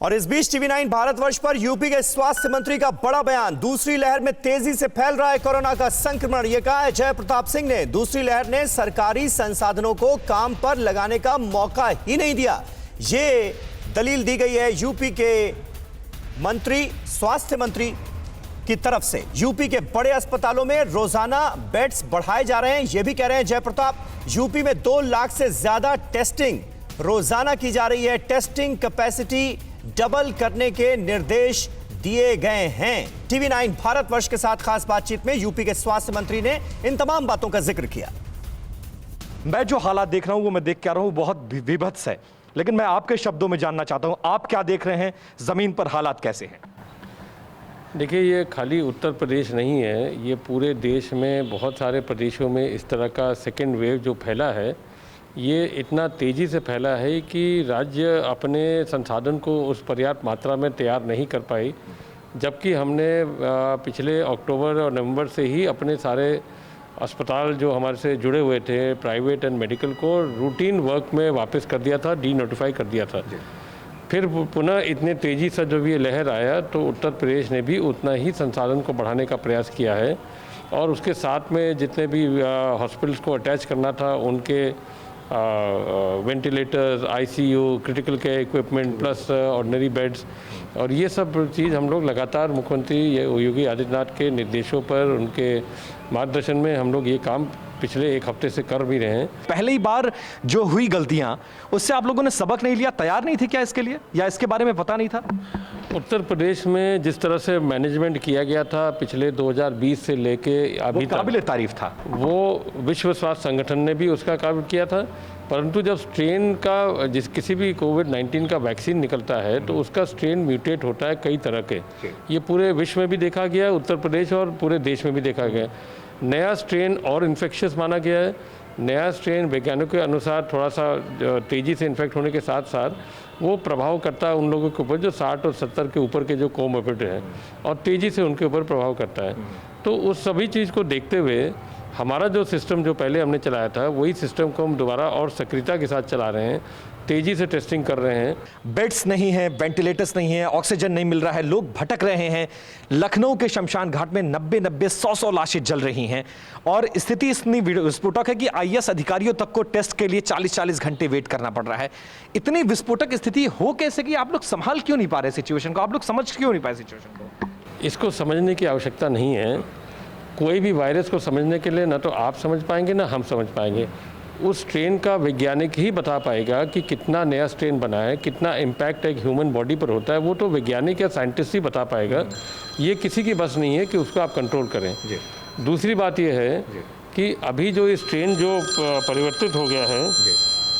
और इस बीच टीवी9 भारतवर्ष पर यूपी के स्वास्थ्य मंत्री का बड़ा बयान। दूसरी लहर में तेजी से फैल रहा है कोरोना का संक्रमण, यह कहा है जय प्रताप सिंह ने। दूसरी लहर ने सरकारी संसाधनों को काम पर लगाने का मौका ही नहीं दिया, ये दलील दी गई है यूपी के मंत्री, स्वास्थ्य मंत्री की तरफ से। यूपी के बड़े अस्पतालों में रोजाना बेड्स बढ़ाए जा रहे हैं, यह भी कह रहे हैं जय प्रताप। यूपी में 2 लाख से ज्यादा टेस्टिंग रोजाना की जा रही है। टेस्टिंग कैपेसिटी डबल करने के निर्देश दिए गए हैं। टीवी9 भारतवर्ष के साथ खास बातचीत में यूपी के स्वास्थ्य मंत्री ने इन तमाम बातों का जिक्र किया। मैं जो हालात देख रहा हूं वो मैं देख के आ रहा हूं, बहुत विभत्स है, लेकिन मैं आपके शब्दों में जानना चाहता हूं, आप क्या देख रहे हैं, जमीन पर हालात कैसे हैं? देखिए, ये खाली उत्तर प्रदेश नहीं है, ये पूरे देश में बहुत सारे प्रदेशों में इस तरह का सेकेंड वेव जो फैला है, ये इतना तेज़ी से फैला है कि राज्य अपने संसाधन को उस पर्याप्त मात्रा में तैयार नहीं कर पाई। जबकि हमने पिछले अक्टूबर और नवंबर से ही अपने सारे अस्पताल जो हमारे से जुड़े हुए थे, प्राइवेट एंड मेडिकल, को रूटीन वर्क में वापस कर दिया था, डी नोटिफाई कर दिया था। फिर पुनः इतने तेज़ी से जब ये लहर आया तो उत्तर प्रदेश ने भी उतना ही संसाधन को बढ़ाने का प्रयास किया है, और उसके साथ में जितने भी हॉस्पिटल्स को अटैच करना था उनके ventilators, ICU, critical care equipment plus ordinary beds, और ये सब चीज़ हम लोग लगातार मुख्यमंत्री योगी आदित्यनाथ के निर्देशों पर, उनके मार्गदर्शन में हम लोग ये काम पिछले 1 हफ्ते से कर भी रहे हैं। पहली बार जो हुई गलतियां, उससे आप लोगों ने सबक नहीं लिया, तैयार नहीं थे क्या इसके लिए, या इसके बारे में पता नहीं था? उत्तर प्रदेश में जिस तरह से मैनेजमेंट किया गया था पिछले 2020 से लेके अभी तक, काबिल तारीफ था। वो विश्व स्वास्थ्य संगठन ने भी उसका काम किया था, परंतु जब स्ट्रेन का किसी भी कोविड-19 का वैक्सीन निकलता है तो उसका स्ट्रेन म्यूटेट होता है कई तरह के। ये पूरे विश्व में भी देखा गया, उत्तर प्रदेश और पूरे देश में भी देखा गया। नया स्ट्रेन और इन्फेक्शियस माना गया है। नया स्ट्रेन वैज्ञानिकों के अनुसार थोड़ा सा तेज़ी से इन्फेक्ट होने के साथ साथ वो प्रभाव करता है उन लोगों के ऊपर जो 60 और 70 के ऊपर के जो कोमोर्बिडिटी हैं, और तेज़ी से उनके ऊपर प्रभाव करता है। तो उस सभी चीज़ को देखते हुए हमारा जो सिस्टम जो पहले हमने चलाया था, वही सिस्टम को हम दोबारा और सक्रियता के साथ चला रहे हैं, तेज़ी से टेस्टिंग कर रहे हैं। बेड्स नहीं है, वेंटिलेटर्स नहीं है, ऑक्सीजन नहीं मिल रहा है, लोग भटक रहे हैं। लखनऊ के शमशान घाट में 90-90, 100-100 लाशें जल रही हैं, और स्थिति इतनी विस्फोटक है कि आईएएस अधिकारियों तक को टेस्ट के लिए 40-40 घंटे वेट करना पड़ रहा है। इतनी विस्फोटक स्थिति हो कैसे कि आप लोग संभाल क्यों नहीं पा रहे सिचुएशन को, आप लोग समझ क्यों नहीं पाए सिचुएशन को? इसको समझने की आवश्यकता नहीं है। कोई भी वायरस को समझने के लिए ना तो आप समझ पाएंगे ना हम समझ पाएंगे। उस स्ट्रेन का वैज्ञानिक ही बता पाएगा कि कितना नया स्ट्रेन बना है, कितना इम्पैक्ट एक ह्यूमन बॉडी पर होता है, वो तो वैज्ञानिक या साइंटिस्ट ही बता पाएगा। ये किसी की बस नहीं है कि उसको आप कंट्रोल करें। दूसरी बात ये है कि अभी जो ये स्ट्रेन जो परिवर्तित हो गया है,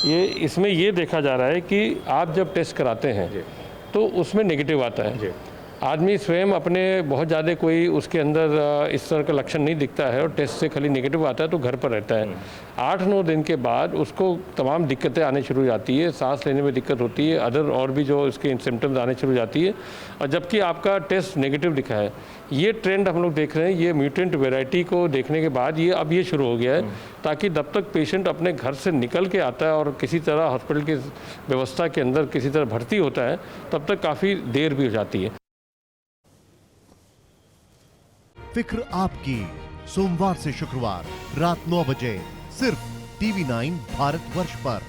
ये इसमें ये देखा जा रहा है कि आप जब टेस्ट कराते हैं तो उसमें नेगेटिव आता है। आदमी स्वयं अपने बहुत ज़्यादा कोई उसके अंदर इस तरह का लक्षण नहीं दिखता है और टेस्ट से खाली नेगेटिव आता है तो घर पर रहता है। 8-9 दिन के बाद उसको तमाम दिक्कतें आने शुरू हो जाती है, सांस लेने में दिक्कत होती है, अदर और भी जो इसके सिम्टम्स आने शुरू हो जाती है, और जबकि आपका टेस्ट नेगेटिव दिखा है। ये ट्रेंड हम लोग देख रहे हैं, ये म्यूटेंट वेराइटी को देखने के बाद ये अब ये शुरू हो गया है, ताकि जब तक पेशेंट अपने घर से निकल के आता है और किसी तरह हॉस्पिटल की व्यवस्था के अंदर किसी तरह भर्ती होता है, तब तक काफ़ी देर भी हो जाती है। फिक्र आपकी, सोमवार से शुक्रवार रात 9 बजे सिर्फ टीवी9 भारतवर्ष पर।